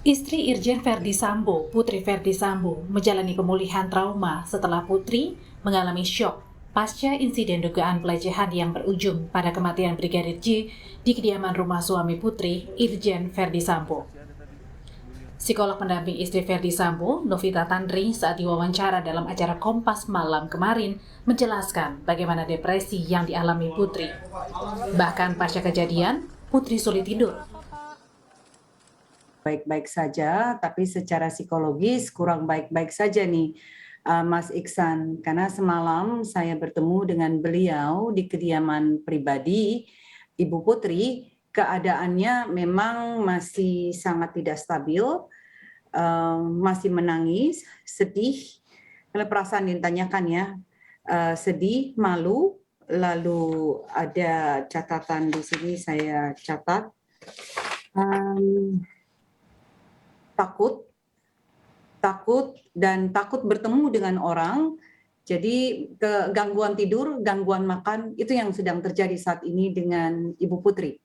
Istri Irjen Verdi Sambo, Putri Verdi Sambo, menjalani pemulihan trauma setelah Putri mengalami syok pasca insiden dugaan pelecehan yang berujung pada kematian Brigadir J di kediaman rumah suami Putri, Irjen Verdi Sambo. Psikolog pendamping istri Verdi Sambo, Novita Tandri, saat diwawancara dalam acara Kompas Malam kemarin, menjelaskan bagaimana depresi yang dialami Putri. Bahkan pasca kejadian, Putri sulit tidur. Baik-baik saja, tapi secara psikologis kurang baik-baik saja nih, Mas Iksan. Karena semalam saya bertemu dengan beliau di kediaman pribadi Ibu Putri, keadaannya memang masih sangat tidak stabil, masih menangis, sedih. Kalau perasaan ditanyakan ya, sedih, malu, lalu ada catatan di sini saya catat. Takut bertemu dengan orang. Jadi gangguan tidur, gangguan makan, itu yang sedang terjadi saat ini dengan Ibu Putri.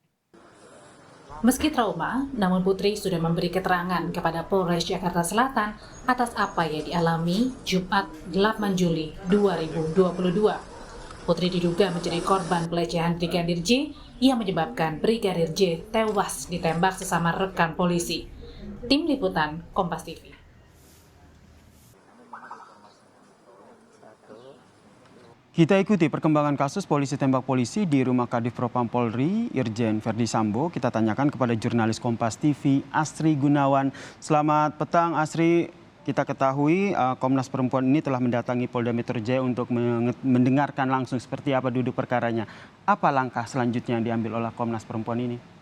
Meski trauma, namun Putri sudah memberi keterangan kepada Polres Jakarta Selatan atas apa yang dialami Jumat 8 Juli 2022. Putri diduga menjadi korban pelecehan Brigadir J yang menyebabkan Brigadir J tewas ditembak sesama rekan polisi. Tim Liputan Kompas TV. Kita ikuti perkembangan kasus polisi tembak polisi di rumah Kadif Propam Polri, Irjen Verdi Sambo. Kita tanyakan kepada jurnalis Kompas TV, Asri Gunawan. Selamat petang, Asri. Kita ketahui Komnas Perempuan ini telah mendatangi Polda Metro Jaya untuk mendengarkan langsung seperti apa duduk perkaranya. Apa langkah selanjutnya yang diambil oleh Komnas Perempuan ini?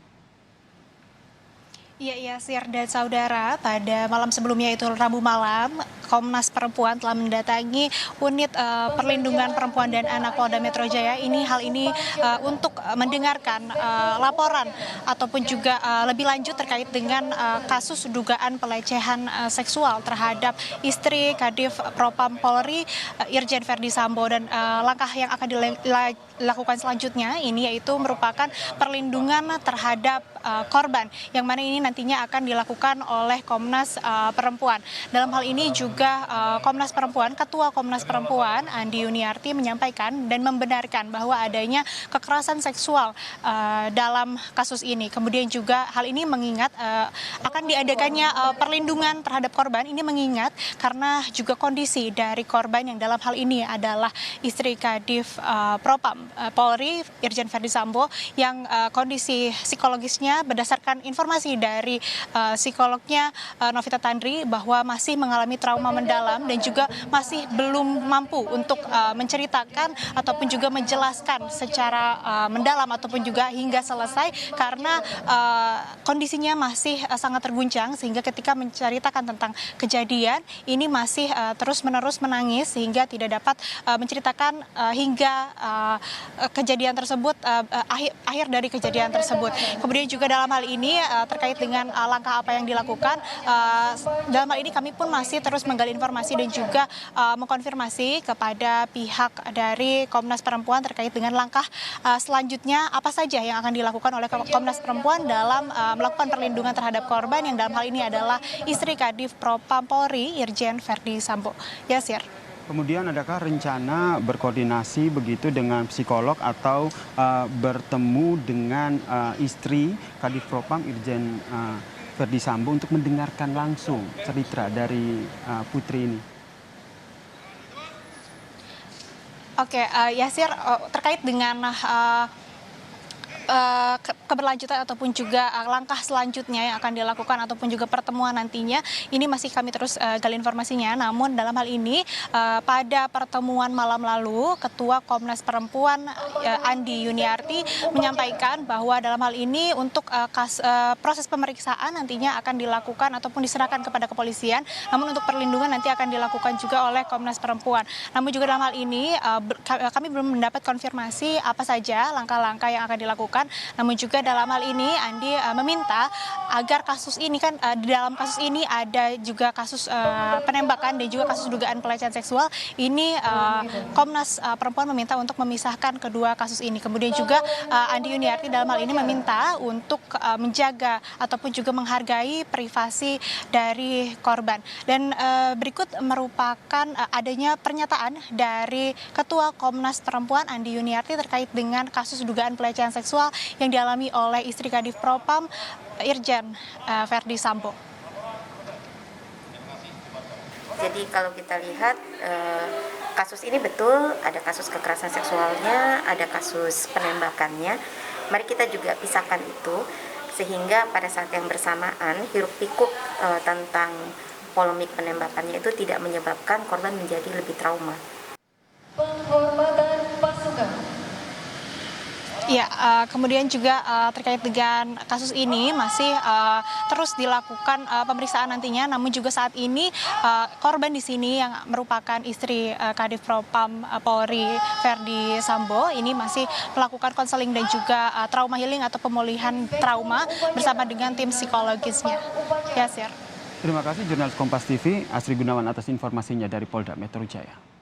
Iya, Sir dan saudara, pada malam sebelumnya itu Rabu malam, Komnas Perempuan telah mendatangi unit perlindungan perempuan dan anak Polda Metro Jaya. Hal ini untuk mendengarkan laporan ataupun juga lebih lanjut terkait dengan kasus dugaan pelecehan seksual terhadap istri Kadif Propam Polri, Irjen Verdi Sambo, dan langkah yang akan dilakukan selanjutnya ini yaitu merupakan perlindungan terhadap korban, yang mana ini nantinya akan dilakukan oleh Komnas Perempuan. Dalam hal ini juga Komnas Perempuan, Ketua Komnas Perempuan Andi Yuniarti menyampaikan dan membenarkan bahwa adanya kekerasan seksual dalam kasus ini. Kemudian juga hal ini mengingat akan diadakannya perlindungan terhadap korban, ini mengingat karena juga kondisi dari korban yang dalam hal ini adalah istri Kadif Propam Polri, Irjen Verdi Sambo, yang kondisi psikologisnya berdasarkan informasi dari psikolognya Novita Tandri bahwa masih mengalami trauma mendalam dan juga masih belum mampu untuk menceritakan ataupun juga menjelaskan secara mendalam ataupun juga hingga selesai karena kondisinya masih sangat terguncang, sehingga ketika menceritakan tentang kejadian ini masih terus-menerus menangis sehingga tidak dapat menceritakan hingga kejadian tersebut, akhir dari kejadian tersebut. Kemudian juga dalam hal ini terkait dengan langkah apa yang dilakukan, dalam hal ini kami pun masih terus menggali informasi dan juga mengkonfirmasi kepada pihak dari Komnas Perempuan terkait dengan langkah selanjutnya apa saja yang akan dilakukan oleh Komnas Perempuan dalam melakukan perlindungan terhadap korban yang dalam hal ini adalah istri Kadif Propam Polri, Irjen Verdi Sambo. Ya, Sir. Kemudian adakah rencana berkoordinasi begitu dengan psikolog atau bertemu dengan istri Kadif Propam Irjen Verdi Sambo untuk mendengarkan langsung cerita dari Putri ini? Oke, Yasir, terkait dengan keberlanjutan ataupun juga langkah selanjutnya yang akan dilakukan ataupun juga pertemuan nantinya, ini masih kami terus gali informasinya. Namun dalam hal ini pada pertemuan malam lalu Ketua Komnas Perempuan Andi Yuniarti menyampaikan bahwa dalam hal ini untuk proses pemeriksaan nantinya akan dilakukan ataupun diserahkan kepada kepolisian, namun untuk perlindungan nanti akan dilakukan juga oleh Komnas Perempuan. Namun juga dalam hal ini kami belum mendapat konfirmasi apa saja langkah-langkah yang akan dilakukan dilakukan. Namun juga dalam hal ini Andi meminta agar kasus ini kan di dalam kasus ini ada juga kasus penembakan dan juga kasus dugaan pelecehan seksual. Ini Komnas Perempuan meminta untuk memisahkan kedua kasus ini. Kemudian juga Andi Yuniarti dalam hal ini meminta untuk menjaga ataupun juga menghargai privasi dari korban. Dan berikut merupakan adanya pernyataan dari Ketua Komnas Perempuan Andi Yuniarti terkait dengan kasus dugaan pelecehan seksual yang dialami oleh istri Kadif Propam Irjen Verdi Sambo. Jadi kalau kita lihat kasus ini betul ada kasus kekerasan seksualnya, ada kasus penembakannya. Mari kita juga pisahkan itu sehingga pada saat yang bersamaan hiruk pikuk tentang polemik penembakannya itu tidak menyebabkan korban menjadi lebih trauma. Penghormatan pasukan. Ya, kemudian juga terkait dengan kasus ini masih terus dilakukan pemeriksaan nantinya. Namun juga saat ini korban di sini yang merupakan istri Kadif Propam Polri Verdi Sambo ini masih melakukan konseling dan juga trauma healing atau pemulihan trauma bersama dengan tim psikologisnya. Ya, Sir. Terima kasih jurnalis Kompas TV Astri Gunawan atas informasinya dari Polda Metro Jaya.